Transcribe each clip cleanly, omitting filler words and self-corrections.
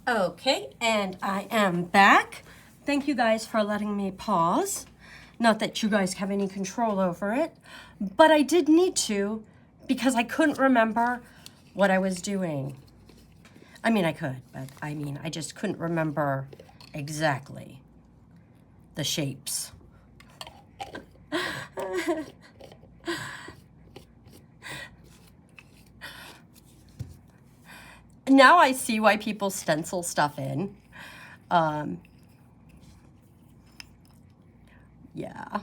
Okay, and I am back. Thank you guys for letting me pause. Not that you guys have any control over it, but I did need to because I couldn't remember what I was doing. I mean, I could, but I just couldn't remember exactly the shapes. Now I see why people stencil stuff in. Yeah.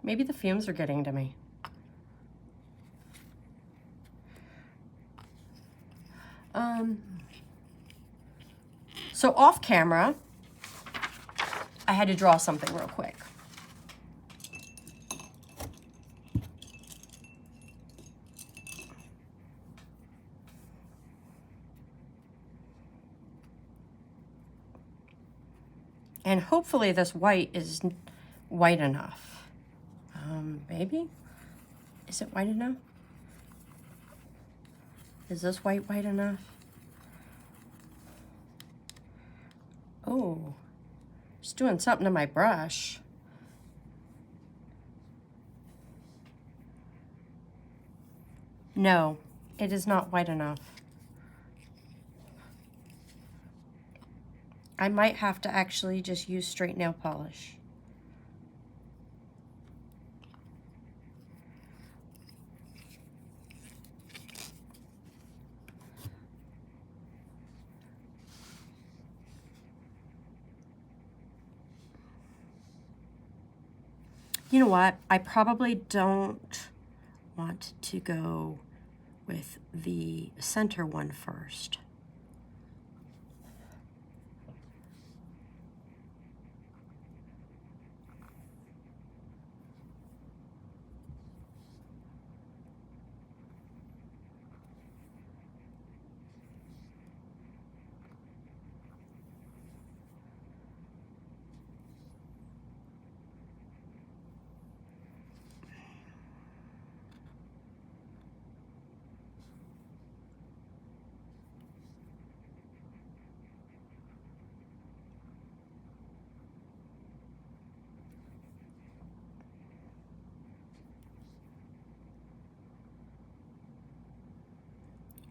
Maybe the fumes are getting to me. So off camera, I had to draw something real quick. And hopefully this white is white enough. Maybe? Is it white enough? Is this white enough? Oh, it's doing something to my brush. No, it is not white enough. I might have to actually just use straight nail polish. You know what? I probably don't want to go with the center one first.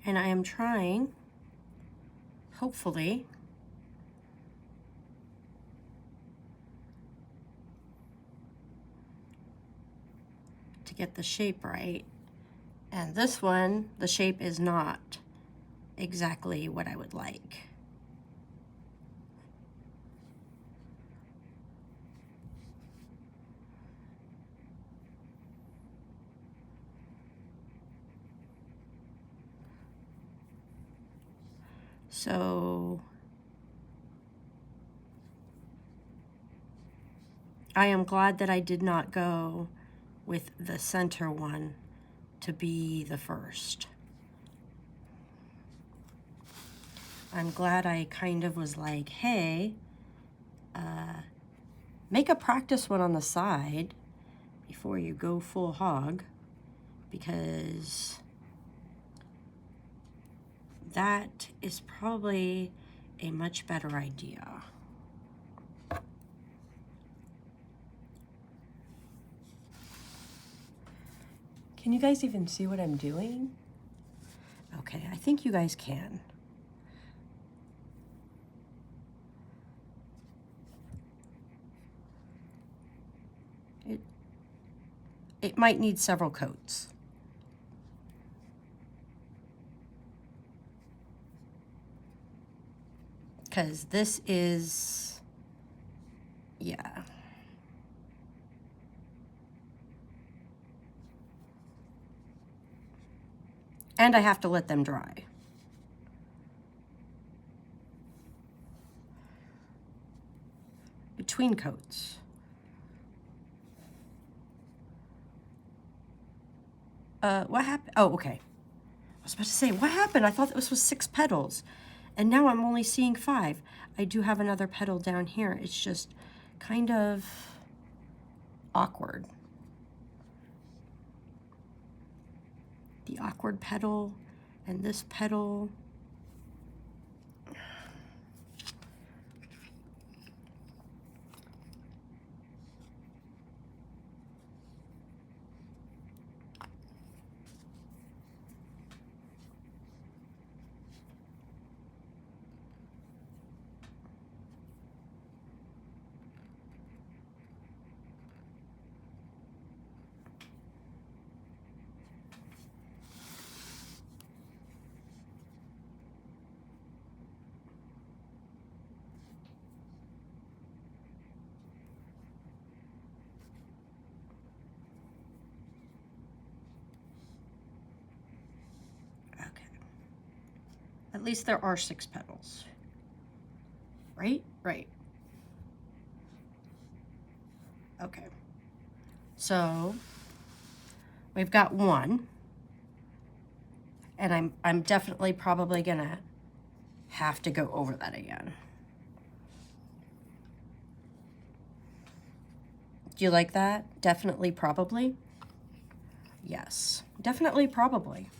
And I am trying, hopefully, to get the shape right. And this one, the shape is not exactly what I would like. So I am glad that I did not go with the center one to be the first. I'm glad I kind of was like, hey, make a practice one on the side before you go full hog, because that is probably a much better idea. Can you guys even see what I'm doing? Okay, I think you guys can. It might need several coats. Because this is, yeah. And I have to let them dry. Between coats. What happened? Oh, okay. I was about to say, what happened? I thought this was 6 petals, and now I'm only seeing 5. I do have another petal down here. It's just kind of awkward. The awkward petal and this petal. At least there are 6 petals. Right? Right. Okay. So we've got 1. And I'm definitely probably gonna have to go over that again. Do you like that? Definitely, probably? Yes. Definitely, probably.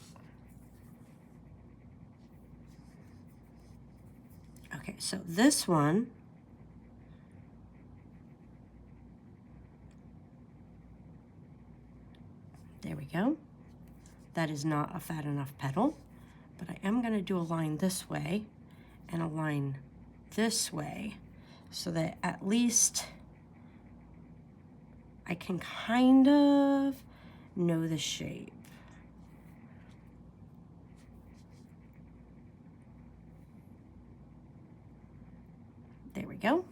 Okay, so this one, there we go. That is not a fat enough petal, but I am going to do a line this way and a line this way so that at least I can kind of know the shape. There we go.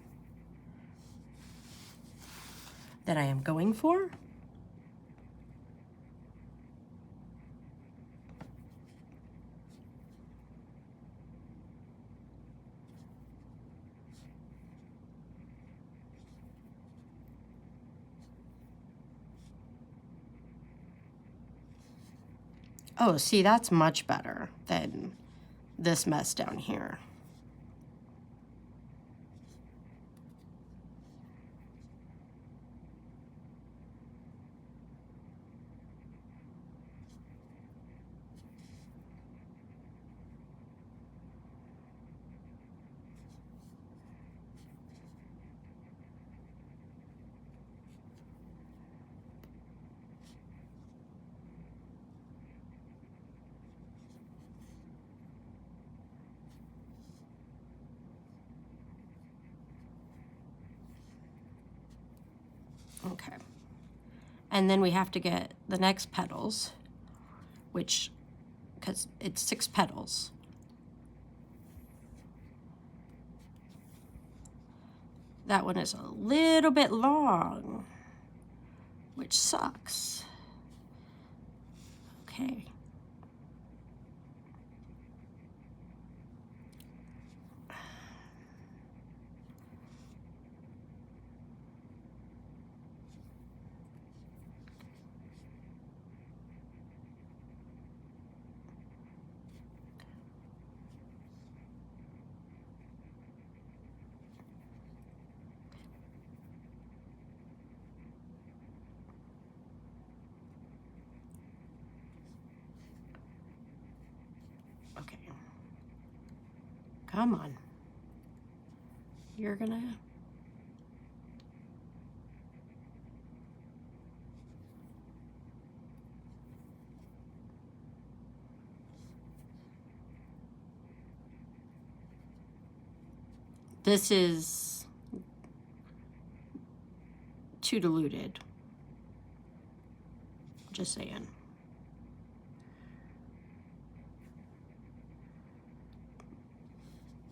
That I am going for. Oh, see, that's much better than this mess down here. Okay. And then we have to get the next petals, which, because it's 6 petals. That one is a little bit long, which sucks. Okay. Okay. Come on. You're gonna... This is too diluted. Just saying.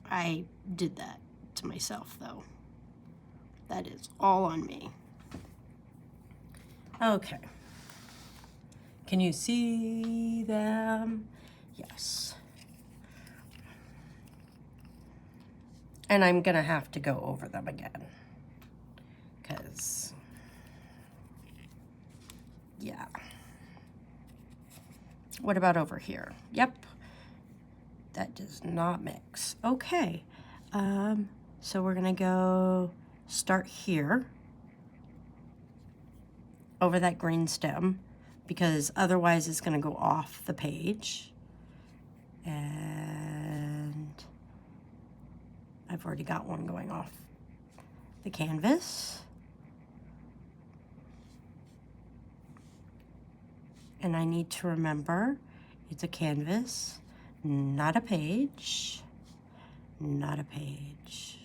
I did that to myself, though. That is all on me. Okay. Can you see them? Yes. And I'm gonna have to go over them again. Because, yeah. What about over here? Yep. That does not mix. Okay. So we're gonna go start here over that green stem, because otherwise it's going to go off the page. And I've already got one going off the canvas. And I need to remember it's a canvas, not a page, not a page.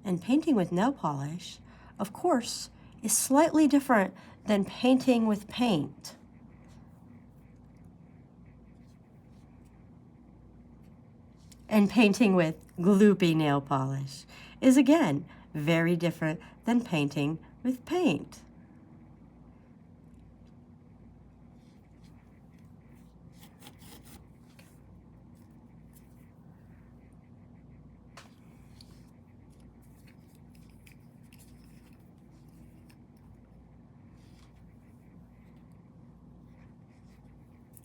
And painting with nail polish, of course, is slightly different than painting with paint. And painting with gloopy nail polish is, again, very different than painting with paint.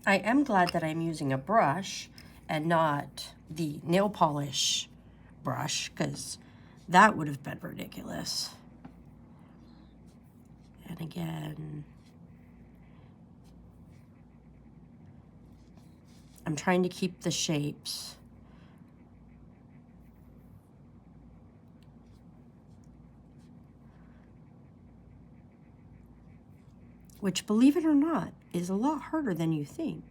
I am glad that I'm using a brush and not the nail polish brush, because that would have been ridiculous. And again, I'm trying to keep the shapes. Which, believe it or not, is a lot harder than you think.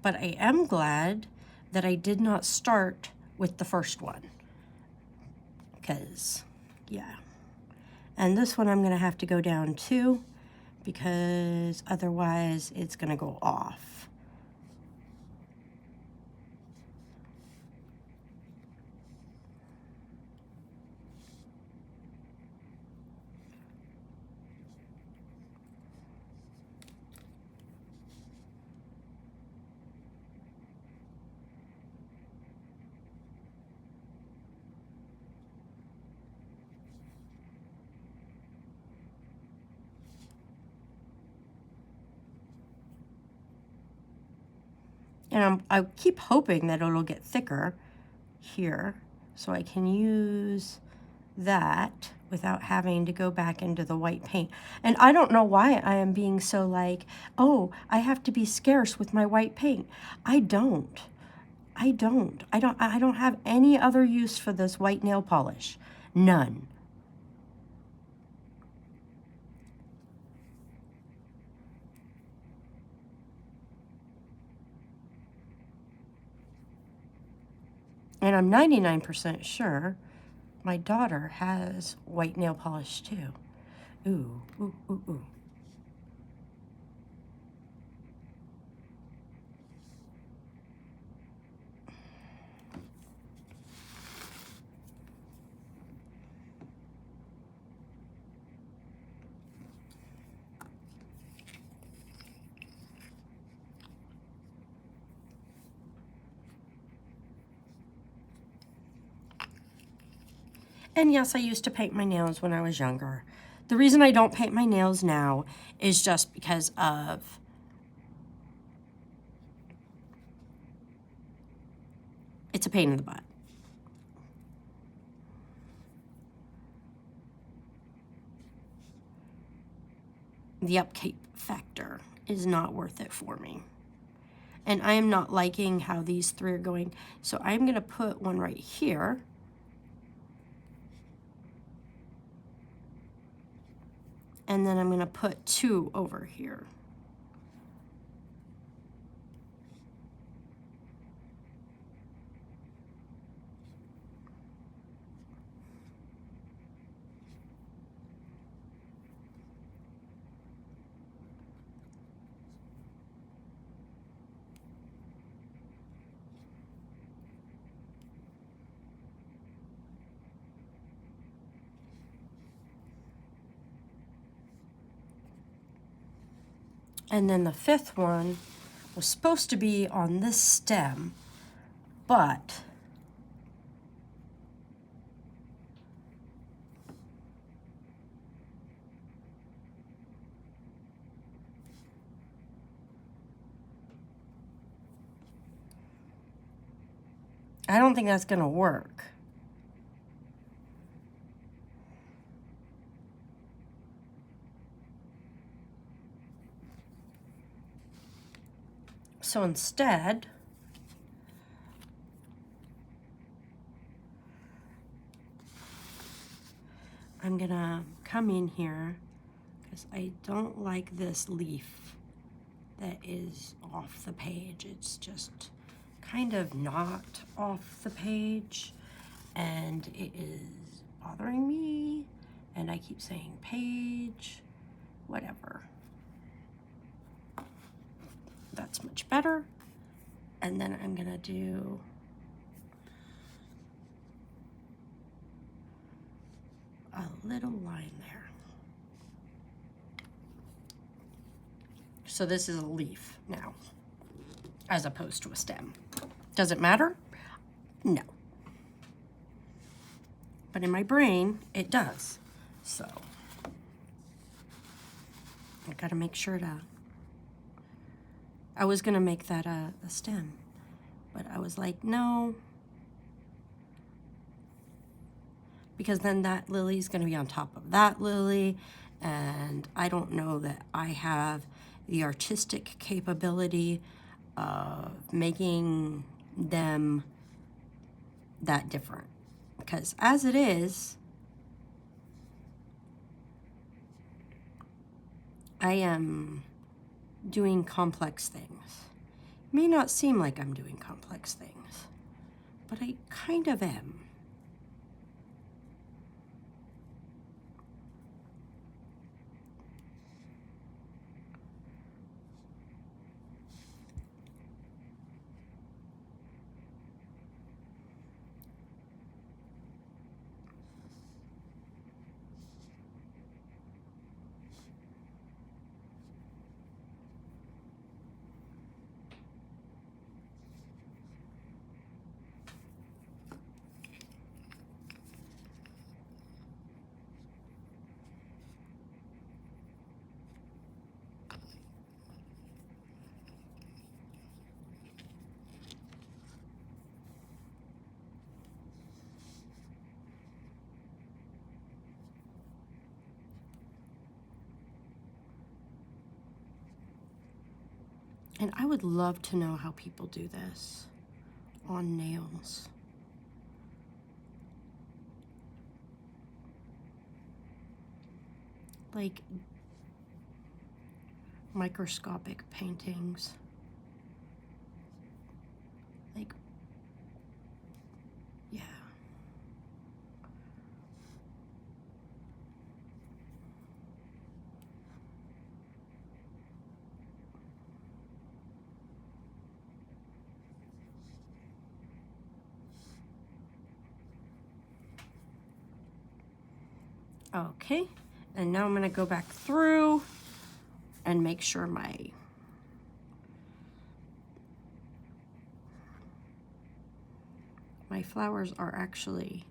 But I am glad that I did not start with the first one, because, yeah. And this one I'm going to have to go down too, because otherwise it's going to go off. And I keep hoping that it'll get thicker here, so I can use that without having to go back into the white paint. And I don't know why I am being so like, oh, I have to be scarce with my white paint. I don't have any other use for this white nail polish. None. And I'm 99% sure my daughter has white nail polish too. Ooh, ooh, ooh, ooh. And yes, I used to paint my nails when I was younger. The reason I don't paint my nails now is just because of it's a pain in the butt. The upkeep factor is not worth it for me. And I am not liking how these three are going. So I'm going to put one right here. And then I'm going to put two over here. And then the fifth one was supposed to be on this stem, but I don't think that's gonna work. So instead, I'm gonna come in here because I don't like this leaf that is off the page. It's just kind of not off the page, and it is bothering me, and I keep saying page, whatever. That's much better. And then I'm gonna do a little line there. So this is a leaf now, as opposed to a stem. Does it matter? No. But in my brain, it does. So I gotta make sure to, I was gonna make that a stem, but I was like, no, because then that lily's gonna be on top of that lily, and I don't know that I have the artistic capability of making them that different. Because as it is, I am doing complex things. It may not seem like I'm doing complex things, but I kind of am. And I would love to know how people do this on nails. Like microscopic paintings. Like, yeah. Okay, and now I'm gonna go back through and make sure my flowers are actually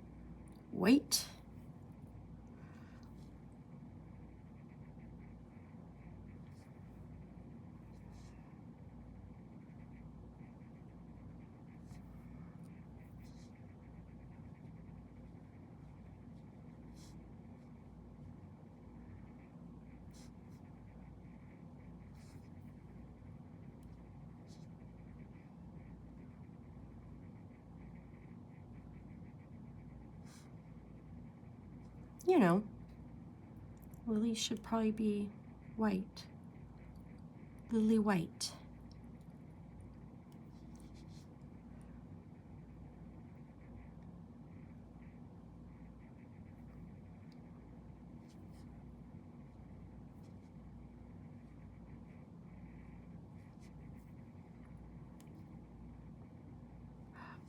white. You know, lilies should probably be white. Lily white.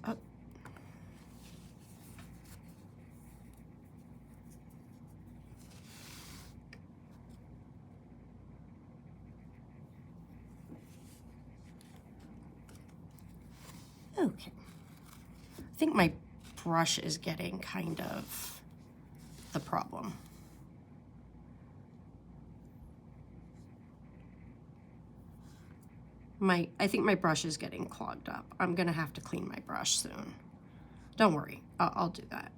Oh. Okay. I think my brush is getting kind of the problem. I think my brush is getting clogged up. I'm gonna have to clean my brush soon. Don't worry, I'll do that.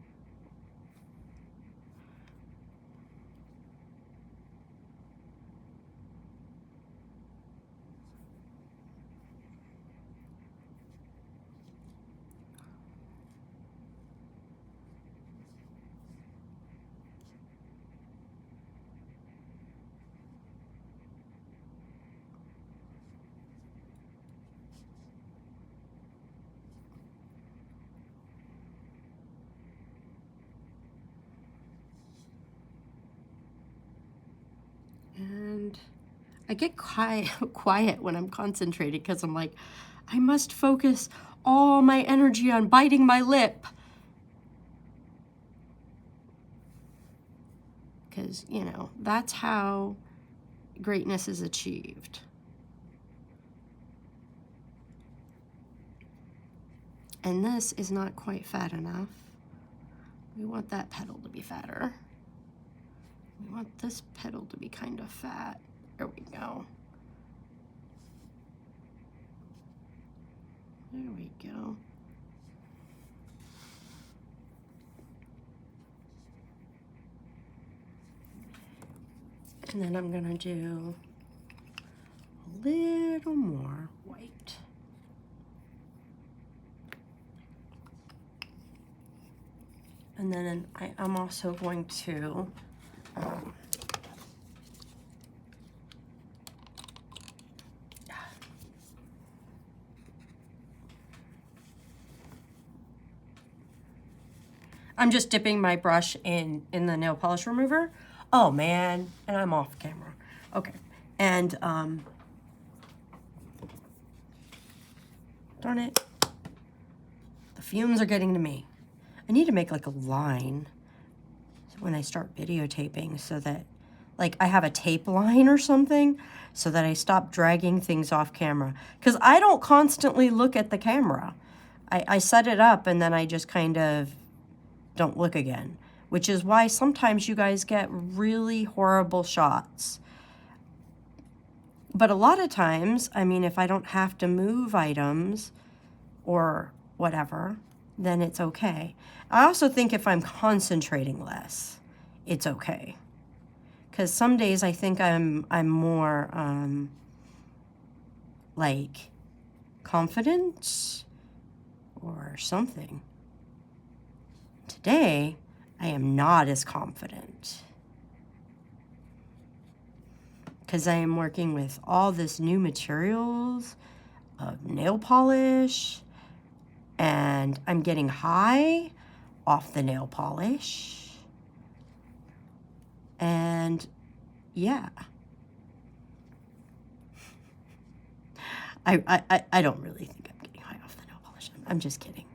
And I get quiet when I'm concentrating because I'm like, I must focus all my energy on biting my lip. Because, you know, that's how greatness is achieved. And this is not quite fat enough. We want that petal to be fatter. We want this petal to be kind of fat. There we go. There we go. And then I'm gonna do a little more white. And then I'm also going to I'm just dipping my brush in the nail polish remover. Oh man, and I'm off camera. Okay, and darn it, the fumes are getting to me. I need to make like a line when I start videotaping so that, like, I have a tape line or something so that I stop dragging things off camera. Because I don't constantly look at the camera. I set it up and then I just kind of don't look again, which is why sometimes you guys get really horrible shots. But a lot of times, I mean, if I don't have to move items or whatever, then it's okay. I also think if I'm concentrating less, it's okay. Because some days I think I'm more like confident or something. Today, I am not as confident because I am working with all this new materials of nail polish, and I'm getting high off the nail polish. And yeah, I don't really think I'm getting high off the nail polish. I'm just kidding.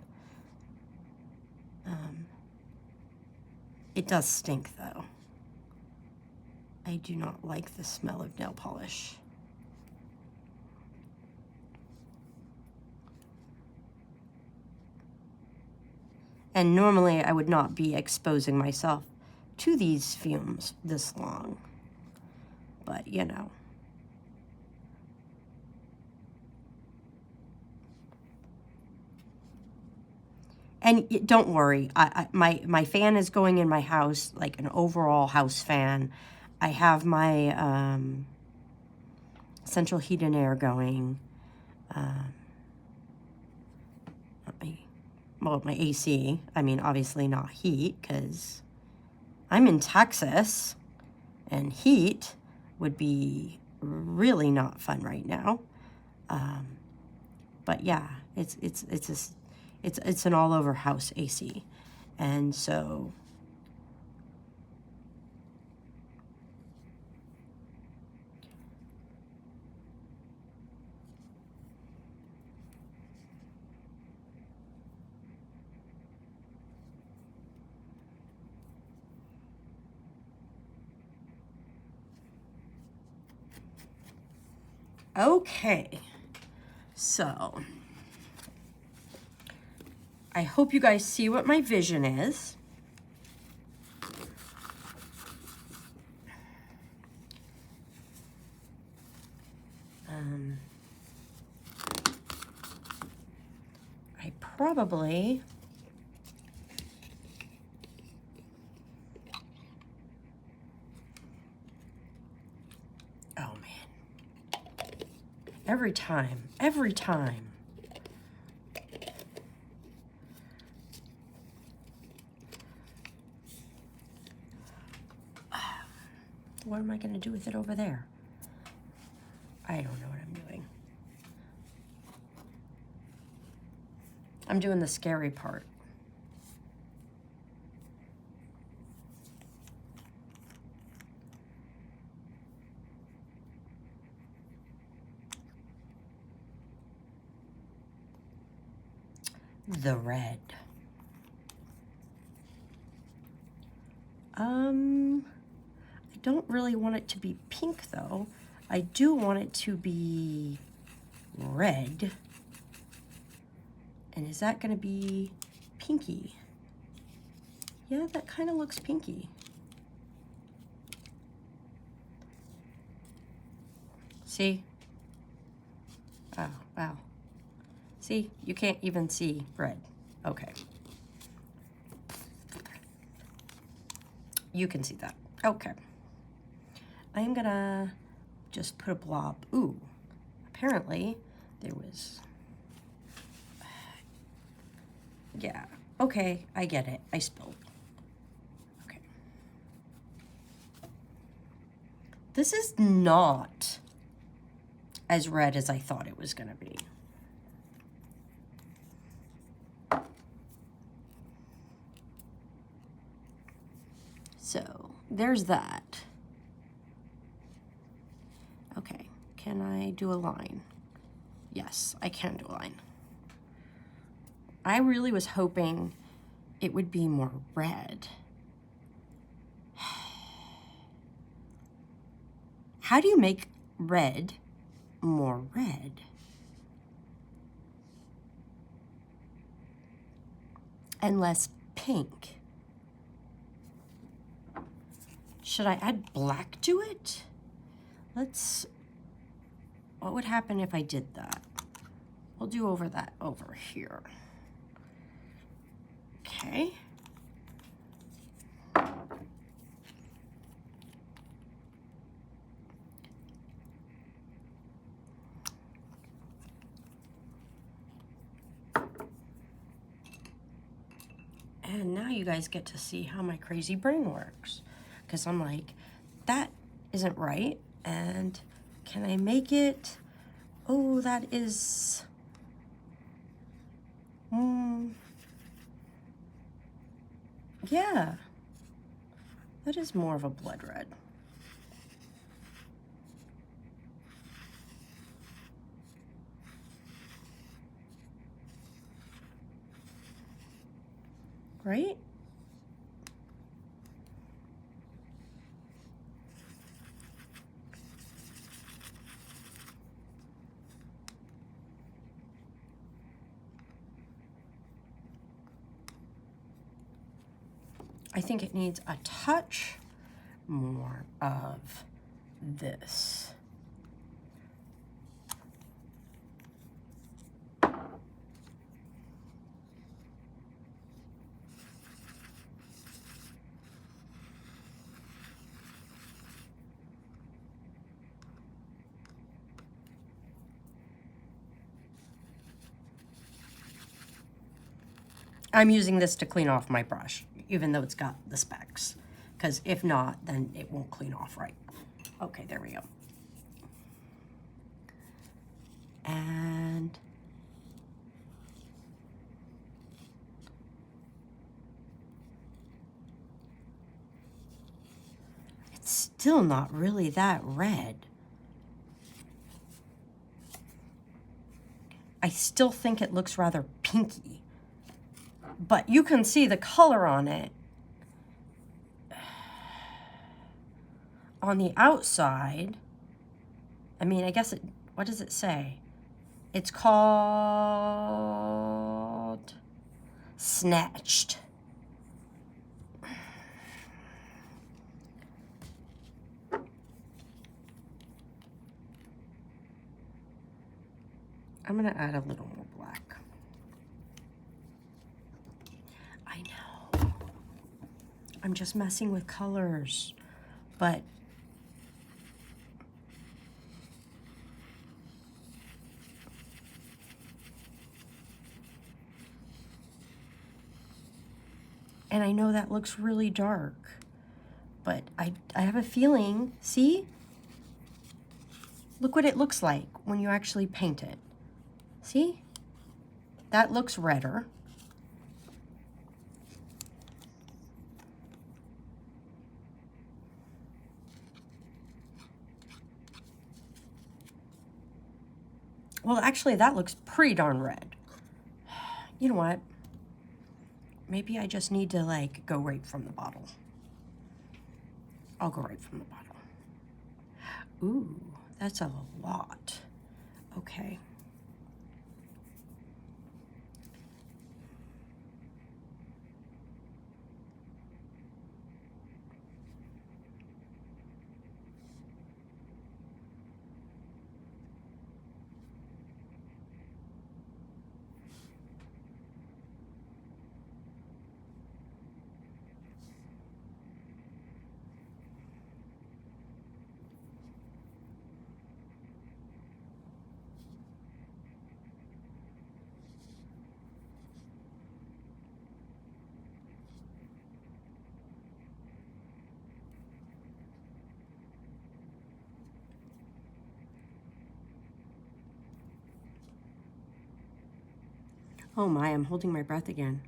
It does stink though. I do not like the smell of nail polish. And normally I would not be exposing myself to these fumes this long. But, you know. And don't worry, my fan is going in my house, like an overall house fan. I have my central heat and air going. My AC. I mean, obviously not heat, because I'm in Texas, and heat would be really not fun right now. But yeah, it's an all over house AC, and so okay, so I hope you guys see what my vision is. I probably oh man, every time. What am I going to do with it over there? I don't know what I'm doing. I'm doing the scary part. The red. I don't really want it to be pink though. I do want it to be red. And is that going to be pinky? Yeah, that kind of looks pinky. See? Oh, wow. See, you can't even see red. Okay. You can see that. Okay. I'm gonna just put a blob. Ooh, apparently there was... Yeah, okay, I get it. I spilled. Okay. This is not as red as I thought it was gonna be. So, there's that. Okay, can I do a line? Yes, I can do a line. I really was hoping it would be more red. How do you make red more red? And less pink? Should I add black to it? What would happen if I did that? We'll do that over here. Okay. And now you guys get to see how my crazy brain works. Because I'm like, that isn't right. And can I make it? Oh, that is... yeah. That is more of a blood red. Right? I think it needs a touch more of this. I'm using this to clean off my brush, even though it's got the specks, because if not, then it won't clean off right. Okay, there we go. And it's still not really that red. I still think it looks rather pinky. But you can see the color on it. On the outside, I mean, I guess what does it say? It's called snatched. I'm gonna add a little more black. I know. I'm just messing with colors, but and I know that looks really dark, but I have a feeling, see? Look what it looks like when you actually paint it. See? That looks redder. Well, actually, that looks pretty darn red. You know what? Maybe I just need to, like, go right from the bottle. I'll go right from the bottle. Ooh, that's a lot. Okay. Oh my, I'm holding my breath again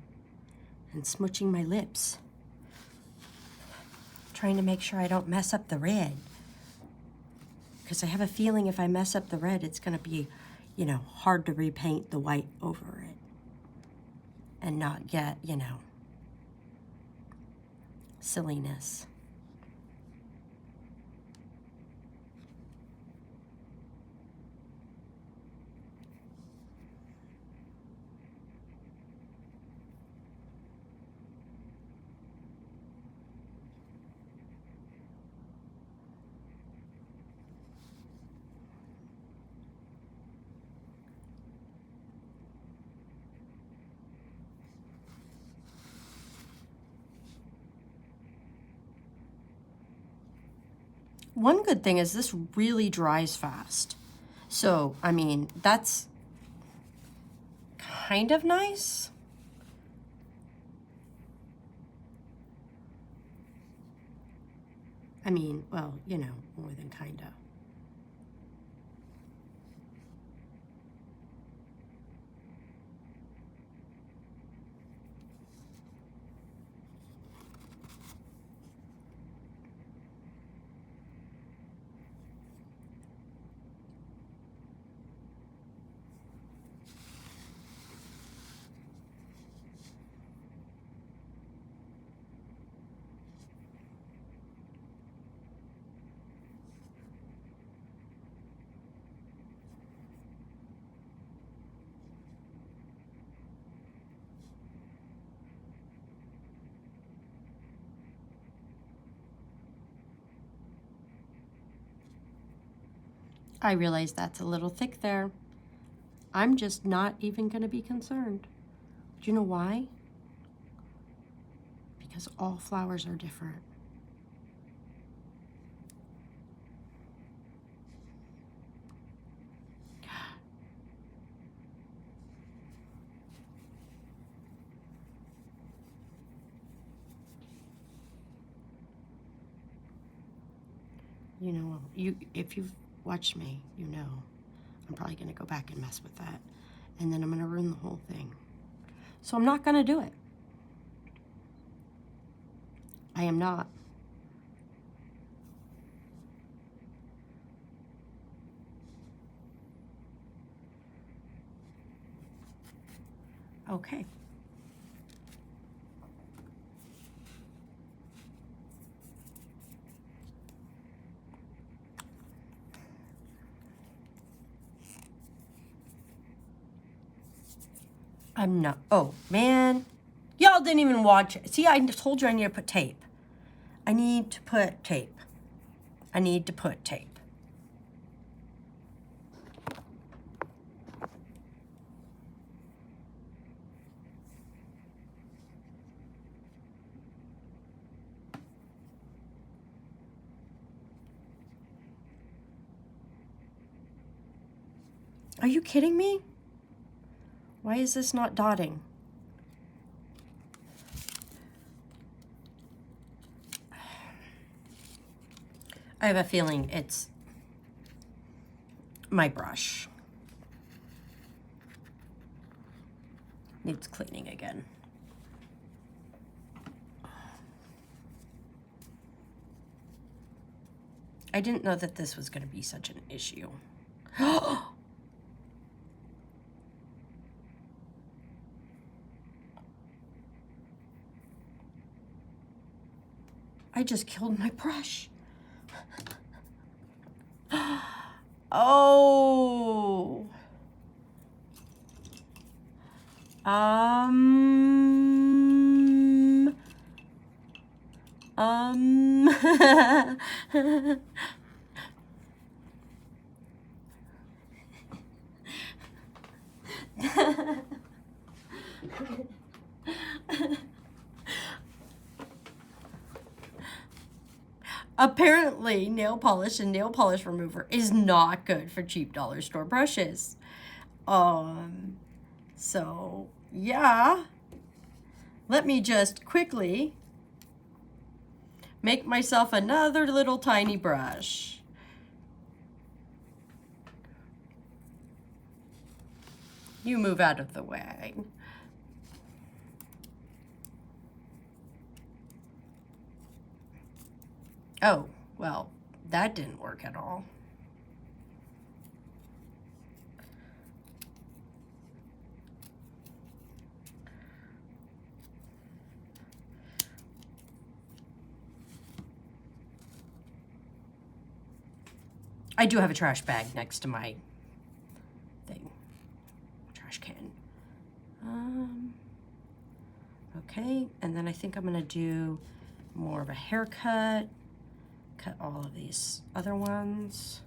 and smooching my lips. Trying to make sure I don't mess up the red. Because I have a feeling if I mess up the red, it's going to be, you know, hard to repaint the white over it. And not get, you know, silliness. One good thing is this really dries fast. So, I mean, that's kind of nice. I mean, well, you know, more than kind of. I realize that's a little thick there. I'm just not even going to be concerned. Do you know why? Because all flowers are different. You know, if you've watched me, you know, I'm probably going to go back and mess with that. And then I'm going to ruin the whole thing. So I'm not going to do it. I am not. Okay. I'm not, oh man, Y'all didn't even watch it. See, I told you I need to put tape. I need to put tape. I need to put tape. Are you kidding me? Why is this not dotting? I have a feeling it's my brush. Needs cleaning again. I didn't know that this was going to be such an issue. I just killed my brush. Oh. Apparently, nail polish and nail polish remover is not good for cheap dollar store brushes. So, yeah. Let me just quickly make myself another little tiny brush. You move out of the way. Oh, well, that didn't work at all. I do have a trash bag next to my thing. Trash can. Okay, and then I think I'm gonna do more of a haircut. Cut all of these other ones.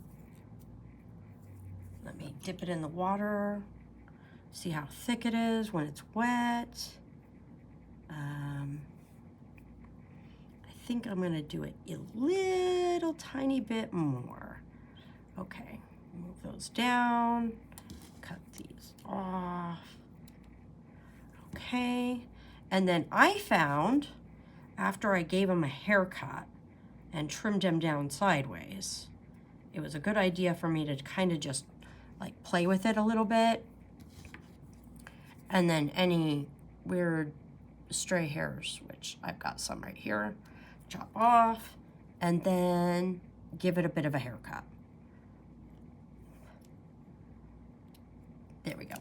Let me dip it in the water. See how thick it is when it's wet. I think I'm gonna do it a little tiny bit more. Okay, move those down, cut these off. Okay, and then I found, after I gave him a haircut and trimmed him down sideways, it was a good idea for me to kind of just like play with it a little bit. And then any weird stray hairs, which I've got some right here, chop off, and then give it a bit of a haircut. There we go.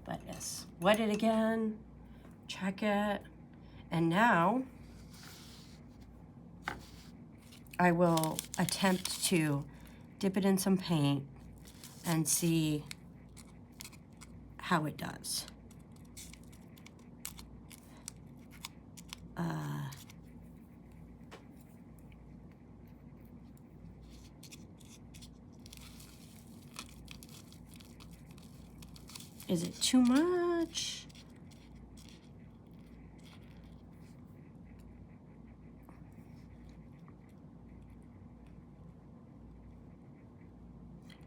But yes, wet it again, check it, and now I will attempt to dip it in some paint and see how it does. Is it too much?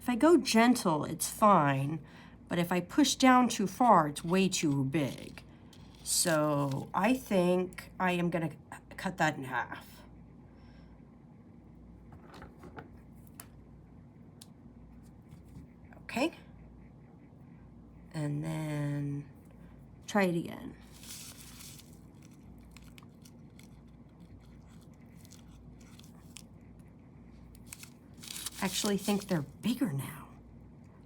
If I go gentle, it's fine, but if I push down too far, it's way too big. So I think I am gonna cut that in half. Okay. And then try it again. Actually think they're bigger now.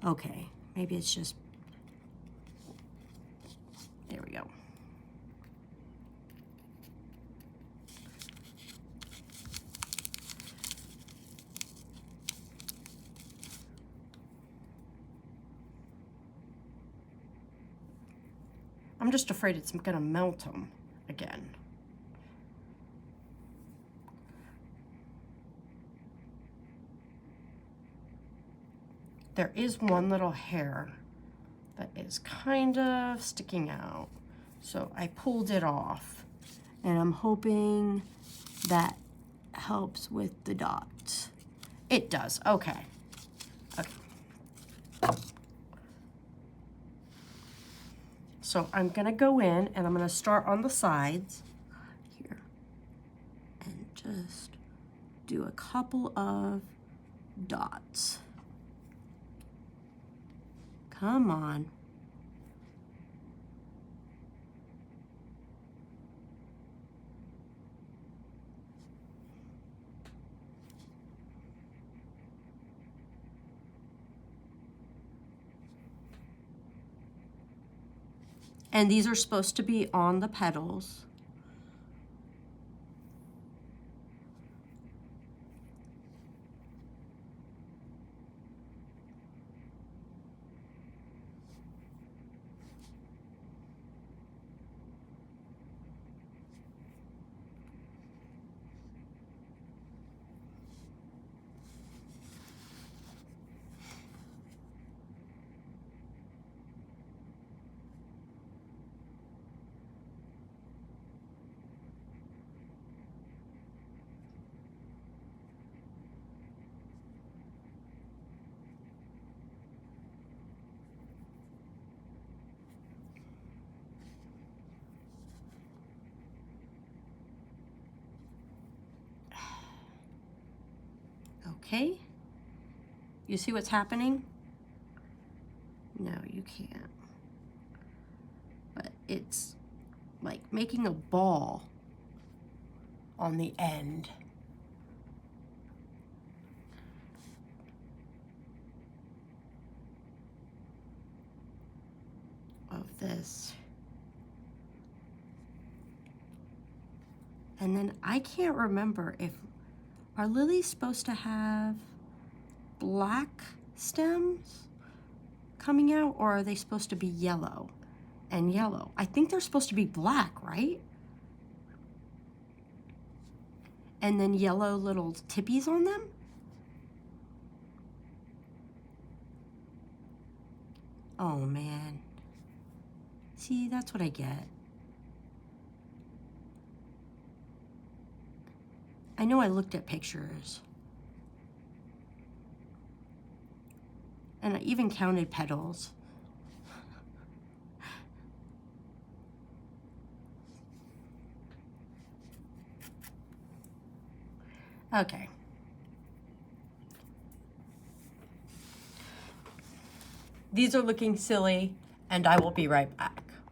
Okay, maybe it's just, there we go. I'm just afraid it's gonna melt them again. There is one little hair that is kind of sticking out. So I pulled it off, and I'm hoping that helps with the dots. It does, okay. Okay. So I'm gonna go in and I'm gonna start on the sides here and just do a couple of dots. Come on. And these are supposed to be on the petals. Okay, you see what's happening? No, you can't. But it's like making a ball on the end. Of this. And then I can't remember if, are lilies supposed to have black stems coming out, or are they supposed to be yellow and yellow? I think they're supposed to be black, right? And then yellow little tippies on them? Oh man. See, that's what I get. I know I looked at pictures. And I even counted petals. Okay. These are looking silly, and I will be right back.